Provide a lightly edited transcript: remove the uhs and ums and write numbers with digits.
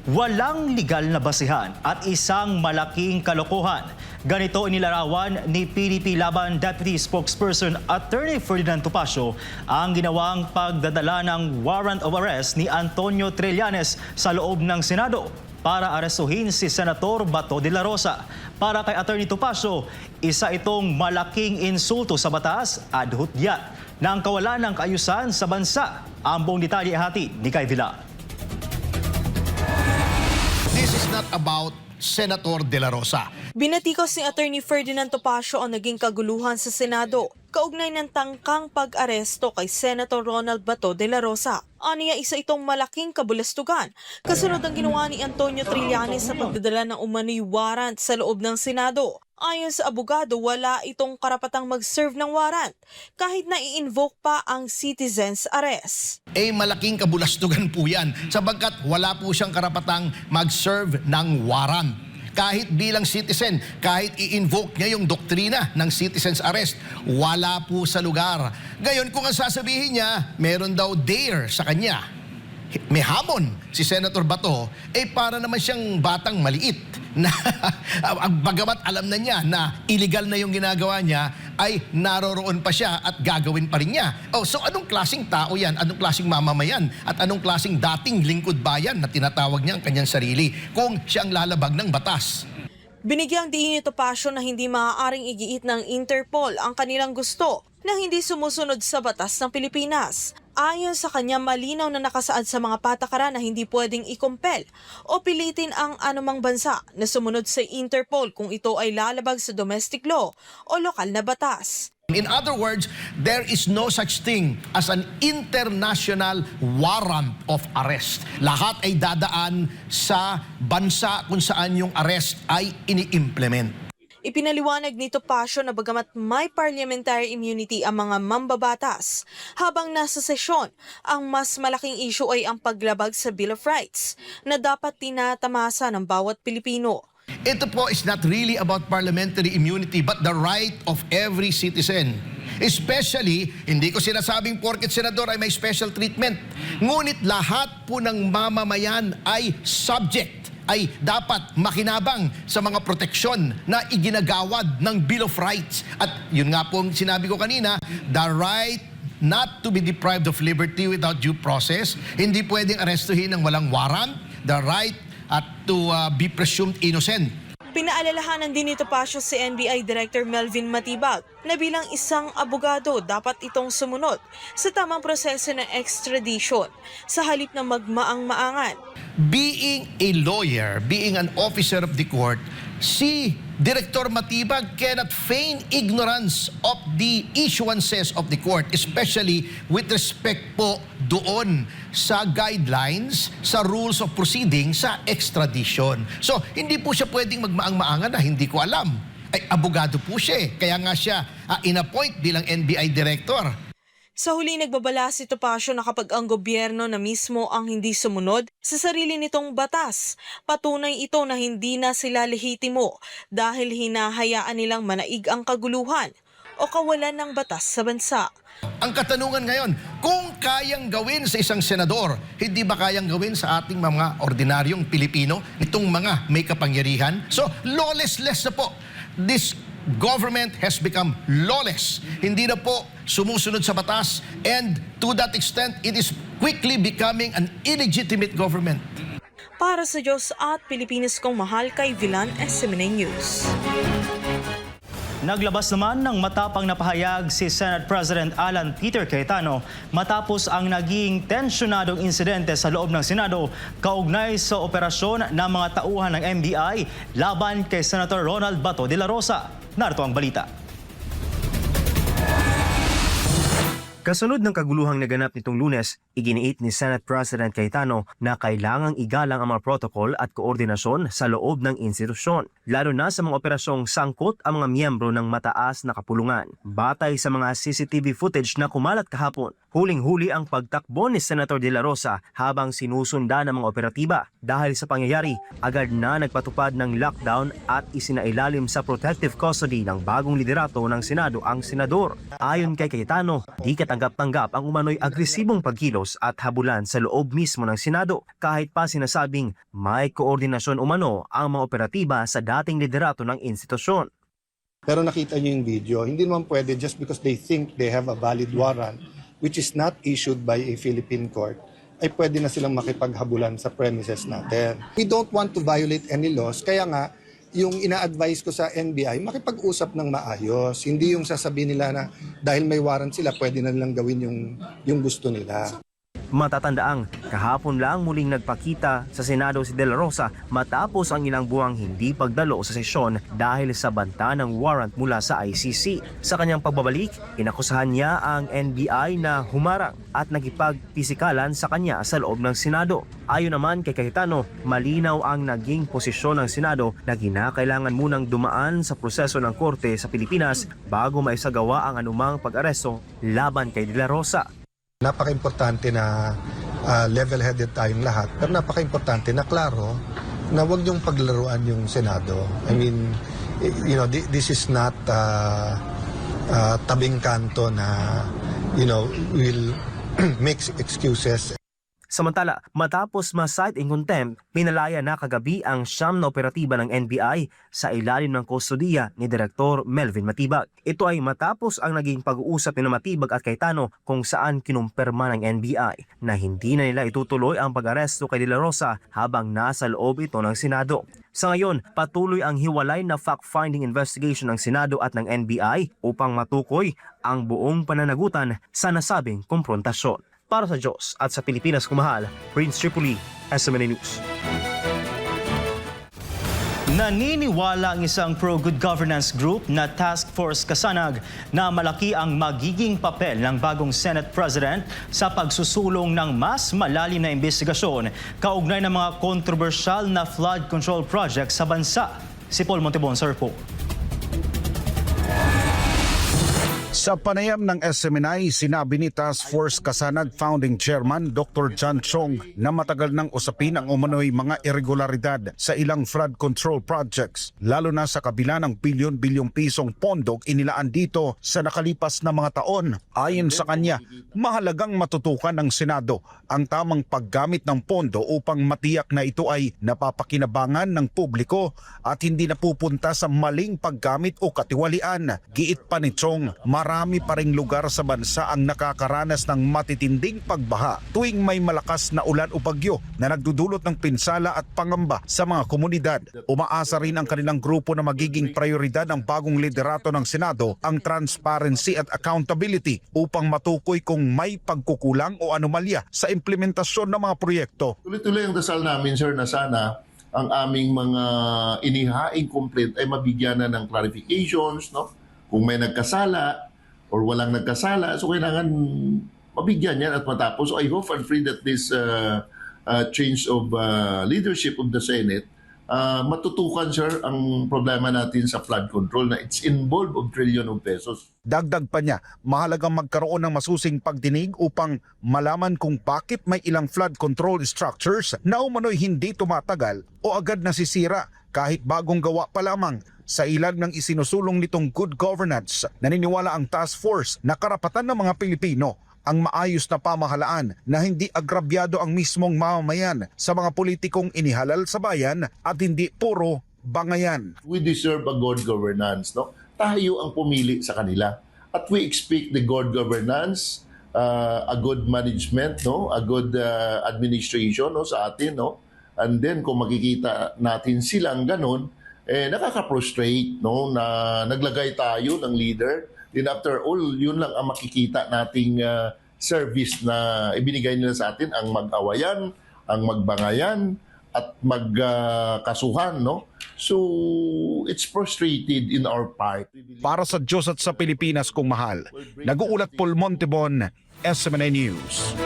Walang legal na basihan at isang malaking kalokohan. Ganito inilarawan ni PDP Laban Deputy Spokesperson Attorney Ferdinand Topacio ang ginawang pagdadala ng warrant of arrest ni Antonio Trillanes sa loob ng Senado para arestuhin si Senator Bato de la Rosa. Para kay Attorney Topacio, isa itong malaking insulto sa batas at hudyat ng kawalan ng kaayusan sa bansa. Ang buong detalye hati ni Kay Villa. This is not about Senator De La Rosa. Binatikos ni Attorney Ferdinand Topacio ang naging kaguluhan sa Senado kaugnay ng tangkang pag-aresto kay Senator Ronald Bato de la Rosa. Aniya isa itong malaking kabulastugan kasunod ang ginawa ni Antonio Trillanes sa pagdadala ng umano'y warrant sa loob ng Senado. Ayon sa abogado, wala itong karapatang mag-serve ng warrant kahit na i-invoke pa ang citizen's arrest. Malaking kabulastugan po yan sapagkat wala po siyang karapatang mag-serve ng warrant. Kahit bilang citizen, kahit i-invoke niya yung doktrina ng citizen's arrest, wala po sa lugar. Gayon, kung ang sasabihin niya, meron daw dare sa kanya, may hamon si Senator Bato, para naman siyang batang maliit na bagamat alam na niya na illegal na yung ginagawa niya, ay naroroon pa siya at gagawin pa rin niya. So anong klaseng tao yan? Anong klaseng mamamayan? At anong klaseng dating lingkod bayan na tinatawag niya ang kanyang sarili kung siyang lalabag ng batas? Binigyang diin ni Topacio na hindi maaaring igiit ng Interpol ang kanilang gusto na hindi sumusunod sa batas ng Pilipinas. Ayon sa kanya, malinaw na nakasaad sa mga patakaran na hindi pwedeng ikumpel o pilitin ang anumang bansa na sumunod sa Interpol kung ito ay lalabag sa domestic law o lokal na batas. In other words, there is no such thing as an international warrant of arrest. Lahat ay dadaan sa bansa kung saan yung arrest ay ini-implement. Ipinaliwanag ni Topacio na bagamat may parliamentary immunity ang mga mambabatas, habang nasa sesyon, ang mas malaking issue ay ang paglabag sa Bill of Rights na dapat tinatamasa ng bawat Pilipino. Ito po is not really about parliamentary immunity but the right of every citizen. Especially, hindi ko sinasabing porket senador ay may special treatment. Ngunit lahat po ng mamamayan ay subject, ay dapat makinabang sa mga proteksyon na iginagawad ng Bill of Rights. At yun nga po sinabi ko kanina, the right not to be deprived of liberty without due process, hindi pwedeng arestuhin ng walang warrant, the right to be presumed innocent. Pinaalalahanan din ni Topacio si NBI Director Melvin Matibag na bilang isang abogado dapat itong sumunod sa tamang proseso ng extradition sa halip na magmaang-maangan. Being a lawyer, being an officer of the court, si Director Matibag cannot feign ignorance of the issuances of the court, especially with respect po doon sa guidelines, sa rules of proceeding, sa extradition. So, hindi po siya pwedeng magmaang-maangan na hindi ko alam. Ay, abogado po siya. Kaya nga siya in-appoint bilang NBI Director. Sa huli, nagbabala si Topacio na kapag ang gobyerno na mismo ang hindi sumunod sa sarili nitong batas, patunay ito na hindi na sila lehitimo dahil hinahayaan nilang manaig ang kaguluhan o kawalan ng batas sa bansa. Ang katanungan ngayon, kung kayang gawin sa isang senador, hindi ba kayang gawin sa ating mga ordinaryong Pilipino, itong mga may kapangyarihan? So, lawless na po. This government has become lawless. Hindi na po sumusunod sa batas, and to that extent, it is quickly becoming an illegitimate government. Para sa Diyos at Pilipinas kong mahal, Kay Villan, SMNA News. Naglabas naman ng matapang na pahayag si Senate President Alan Peter Cayetano matapos ang naging tensyonadong insidente sa loob ng Senado kaugnay sa operasyon ng mga tauhan ng NBI laban kay Senator Ronald Bato de la Rosa. Narito ang balita. Kasunod ng kaguluhang naganap nitong Lunes, iginiit ni Senate President Cayetano na kailangang igalang ang mga protocol at koordinasyon sa loob ng institusyon, lalo na sa mga operasyong sangkot ang mga miyembro ng mataas na kapulungan. Batay sa mga CCTV footage na kumalat kahapon, huling-huli ang pagtakbo ni Senator De La Rosa habang sinusundan ng mga operatiba. Dahil sa pangyayari, agad na nagpatupad ng lockdown at isinailalim sa protective custody ng bagong liderato ng Senado ang senador. Ayon kay Cayetano, di katanggap-tanggap ang umano'y agresibong pagkilos utos at habulan sa loob mismo ng Senado kahit pa sinasabing may koordinasyon umano ang mga operatiba sa dating liderato ng institusyon. Pero nakita niyo yung video, hindi naman pwede just because they think they have a valid warrant which is not issued by a Philippine court, ay pwede na silang makipaghabulan sa premises natin. We don't want to violate any laws, kaya nga yung ina-advise ko sa NBI, makipag-usap ng maayos. Hindi yung sasabihin nila na dahil may warrant sila, pwede na nilang gawin yung gusto nila. Matatandaang kahapon lang muling nagpakita sa Senado si De La Rosa matapos ang ilang buwang hindi pagdalo sa sesyon dahil sa banta ng warrant mula sa ICC. Sa kanyang pagbabalik, inakusahan niya ang NBI na humarang at nakipagpisikalan sa kanya sa loob ng Senado. Ayon naman kay Cayetano, malinaw ang naging posisyon ng Senado na kinakailangan munang dumaan sa proseso ng korte sa Pilipinas bago maisagawa ang anumang pag-aresto laban kay De La Rosa. Napaka-importante na level-headed tayong lahat, pero napaka-importante na klaro na huwag niyong paglaruan yung Senado. I mean, you know, this is not tabing kanto na, you know, will make excuses. Samantala, matapos ma-cite in contempt, pinalaya na kagabi ang siyam na operatiba ng NBI sa ilalim ng kustodiya ni Direktor Melvin Matibag. Ito ay matapos ang naging pag-uusap ni Matibag at Cayetano kung saan kinumpirma ng NBI na hindi na nila itutuloy ang pag-aresto kay De La Rosa habang nasa loob ito ng Senado. Sa ngayon, patuloy ang hiwalay na fact-finding investigation ng Senado at ng NBI upang matukoy ang buong pananagutan sa nasabing komprontasyon. Para sa Diyos at sa Pilipinas kumahal, Prince Tripoli, SMNA News. Naniniwala ang isang pro-good governance group na Task Force Kasanag na malaki ang magiging papel ng bagong Senate President sa pagsusulong ng mas malalim na investigasyon kaugnay ng mga kontrobersyal na flood control project sa bansa. Si Paul Montebon sa report. Sa panayam ng SMNI, sinabi ni Task Force Kasanag Founding Chairman Dr. John Chong na matagal nang usapin ang umano'y mga irregularidad sa ilang flood control projects, lalo na sa kabila ng bilyon-bilyong pisong pondok inilaan dito sa nakalipas na mga taon. Ayon sa kanya, mahalagang matutukan ng Senado ang tamang paggamit ng pondo upang matiyak na ito ay napapakinabangan ng publiko at hindi napupunta sa maling paggamit o katiwalian. Giit pa ni Chong, marami pa ring lugar sa bansa ang nakakaranas ng matitinding pagbaha tuwing may malakas na ulan o bagyo na nagdudulot ng pinsala at pangamba sa mga komunidad. Umaasa rin ang kanilang grupo na magiging prioridad ng bagong liderato ng Senado ang transparency at accountability upang matukoy kung may pagkukulang o anomalya sa implementasyon ng mga proyekto. Tuloy-tuloy ang dasal namin, sir, na sana ang aming mga inihaing complaint ay mabigyan na ng clarifications, no? Kung may nagkasala or walang nagkasala, so kailangan mabigyan yan at matapos. So I hope and pray that this change of leadership of the Senate, matutukan, sir, ang problema natin sa flood control na it's involved of trillion of pesos. Dagdag pa niya, mahalagang magkaroon ng masusing pagdinig upang malaman kung bakit may ilang flood control structures na umano'y hindi tumatagal o agad nasisira kahit bagong gawa pa lamang. Sa ilan ng isinusulong nitong good governance, naniniwala ang task force na karapatan ng mga Pilipino ang maayos na pamahalaan na hindi agrabyado ang mismong mamamayan sa mga politikong inihalal sa bayan at hindi puro bangayan. We deserve a good governance, no? Tayo ang pumili sa kanila. At we expect the good governance, a good management, no? A good administration, no, sa atin, no? And then kung makikita natin silang ganun, nakaka-frustrate, no, na naglagay tayo ng leader. Then after all, yun lang ang makikita nating service na ibinigay nila sa atin, ang mag-awayan, ang magbangayan, at magkasuhan, no? So, it's frustrated in our part. Para sa Diyos at sa Pilipinas kung mahal, nag-uulat Paul Montebon, SMNA News.